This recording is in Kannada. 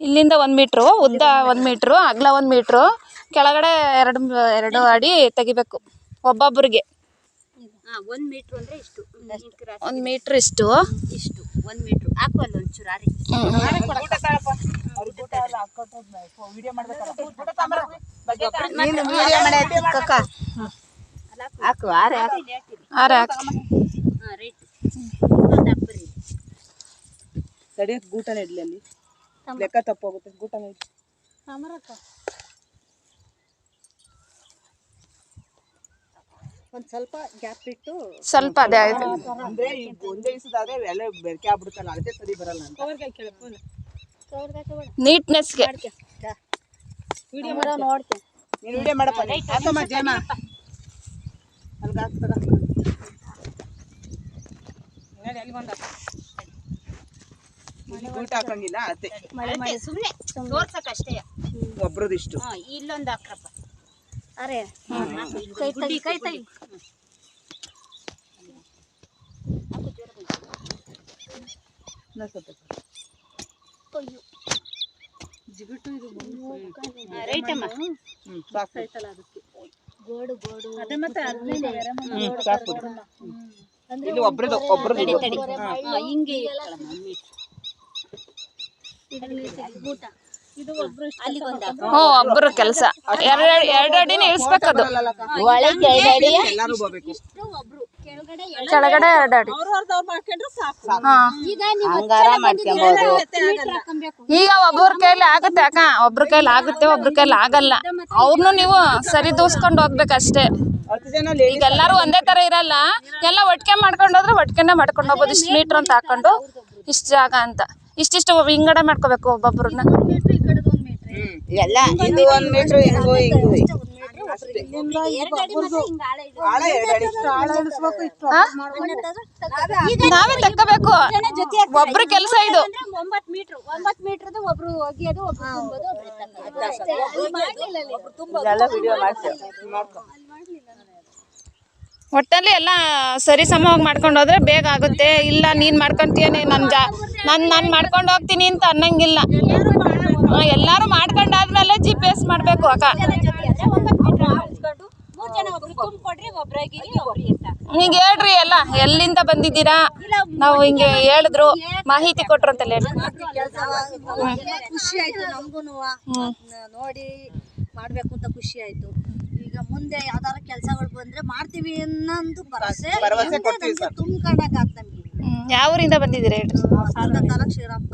ಇಲ್ಲಿಂದ 1 ಮೀಟ್ರು ಉದ್ದ 1 ಮೀಟ್ರು ಅಗಲ 1 ಮೀಟ್ರು ಕೆಳಗಡೆ 2 ಅಡಿ ತೆಗಿಬೇಕು ಒಬ್ಬೊಬ್ಬರಿಗೆ. 1 ಮೀಟ್ರ್ ಅಂದ್ರೆ ಇಷ್ಟು, 1 ಮೀಟ್ರ್ ಇಷ್ಟು 1 ಮೀಟ್ರ್ ಹಾಕುವಲ್ಲ ಒಂಚೂರು ಆರಿ ಹಾಕು ಆರೆ ತಡಿಯಕ್ಕೆ ಗೂಟನ ಇಡ್ಲಿ ಅಲ್ಲಿ ಲೆಕ್ಕ ತಪ್ಪೋಗುತ್ತೆ. ಗೂಟನ ಇಡ್ಲಿ ಒಂದ್ ಸ್ವಲ್ಪ ಗ್ಯಾಪ್ ಇಟ್ಟು ಸ್ವಲ್ಪ ಅದೇ ಆಯ್ತು. ಅಂದ್ರೆ ಈಗ ಒಂದೇ ದಿವಸದಾದ್ರೆ ಎಲ್ಲ ಬೆರಕೆ ಆಗ್ಬಿಡುತ್ತಲ್ಲ, ಅಳತೆ ಸರಿ ಬರಲ್ಲ ಅಂತ. ನೀಟ್ನೆಸ್ಗೆ ನೀನು ವಿಡಿಯೋ ಮಾಡಪ್ಪ. ಹಾಕಮ್ಮ ಜೇಮ ಅಲ್ಗ ಹಾಕ್ತಾರ ಗೂಟ ಹಾಕಂಗಿಲ್ಲ ಅಳತೆ ಸುಮ್ನೆ ತೋರ್ಸಕ್ಕಷ್ಟೇ. ಒಬ್ರದಿಷ್ಟು ಇಲ್ಲೊಂದು ಹಾಕ್ರಪ್ಪ. ಅರೆ ಕೈ ತೈ ಜಿಗುಟು ಇದು ರೈಟಮ್ಮ ಸಾಕು. ಗೋಡು ಗೋಡು ಅದೇ ಮತ್ತೆ ಸಾಕು. ಇಲ್ಲಿ ಒಬ್ರದು ಹಿಂಗೆ ಒಬ್ರು ಕೆಲಸ 2 ಅಡಿನೇ ಇಳಿಸ್ಬೇಕದು. ಎಲ್ಲಾರು ಹೋಗ್ಬೇಕು. ಕೆಳಗಡೆ 2 ಅಡಿ. ಈಗ ಒಬ್ಬರ ಕೈಲಿ ಆಗುತ್ತೆ ಅಕ್ಕ, ಒಬ್ರ ಕೈಲಿ ಆಗುತ್ತೆ, ಒಬ್ರ ಕೈಲಿ ಆಗಲ್ಲ. ಅವ್ರನ್ನು ನೀವು ಸರಿ ದೂಸ್ಕೊಂಡು ಹೋಗ್ಬೇಕಷ್ಟೇ. ಈಗ ಎಲ್ಲಾರು ಒಂದೇ ತರ ಇರಲ್ಲ, ಎಲ್ಲ ಒಟ್ಟಿಗೆ ಮಾಡ್ಕೊಂಡು ಹೋದ್ರೆ ಒಟ್ಟಿಗೆನೆ ಮಾಡ್ಕೊಂಡು ಹೋಗ್ಬೋದು. ಇಷ್ಟು ಮೀಟರ್ ಅಂತ ಹಾಕೊಂಡು ಇಷ್ಟು ಜಾಗ ಅಂತ ಇಷ್ಟಿಷ್ಟು ಹಿಂಗಡೆ ಮಾಡ್ಕೋಬೇಕು ಒಬ್ಬೊಬ್ರನ್ನ. ಎಲ್ಲ ಇದು 1 ಮೀಟರ್ ಹಿಂಗೋ ಹಿಂಗೋ ನಾವೇ ತಕ್ಕಬೇಕು. ಒಬ್ರು ಕೆಲಸ ಇದು. 9 ಮೀಟರ್ 9 ಮೀಟರ್ ಒಬ್ರು ಒಗೆಯೋದು, ಒಬ್ರು ಒಟ್ಟಲ್ಲಿ ಎಲ್ಲ ಸರಿ ಸಮವಾಗಿ ಮಾಡ್ಕೊಂಡು ಹೋದ್ರೆ ಬೇಗ ಆಗುತ್ತೆ. ಇಲ್ಲ ನೀನ್ ಮಾಡ್ಕೊಂತೀಯನೇ ನಾನು ಮಾಡ್ಕೊಂಡು ಹೋಗ್ತೀನಿ ಅಂತ ಅನ್ನಂಗಿಲ್ಲ. ಎಲ್ಲಾರು ಮಾಡ್ಕೊಂಡಾದ್ಮೇಲೆ GPS ಮಾಡ್ಬೇಕು ಅಕ್ಕ. ಈಗ ಹೇಳ್ರಿ ಎಲ್ಲ ಎಲ್ಲಿಂದ ಬಂದಿದ್ದೀರಾ, ನಾವು ಹಿಂಗೆ ಹೇಳಿದ್ರು ಮಾಹಿತಿ ಕೊಟ್ರು ಅಂತಲ್ಲ ಹೇಳಿ. ಖುಷಿ ಆಯ್ತು ನಮ್ಗೂನು ನೋಡಿ ಮಾಡ್ಬೇಕು ಅಂತ ಖುಷಿ ಆಯ್ತು. ಈಗ ಮುಂದೆ ಯಾವ್ದಾರ ಕೆಲಸಗಳು ಬಂದ್ರೆ ಮಾಡ್ತೀವಿ ಅನ್ನೋದು ಭರವಸೆ ತುಂಬ್ಕೊಂಡಾಗ ಯಾವ ಊರಿಂದ ಬಂದಿದ್ದೀರಾ ಹೇಳ್ರಿ. ಶ್ರೀರಾಮ್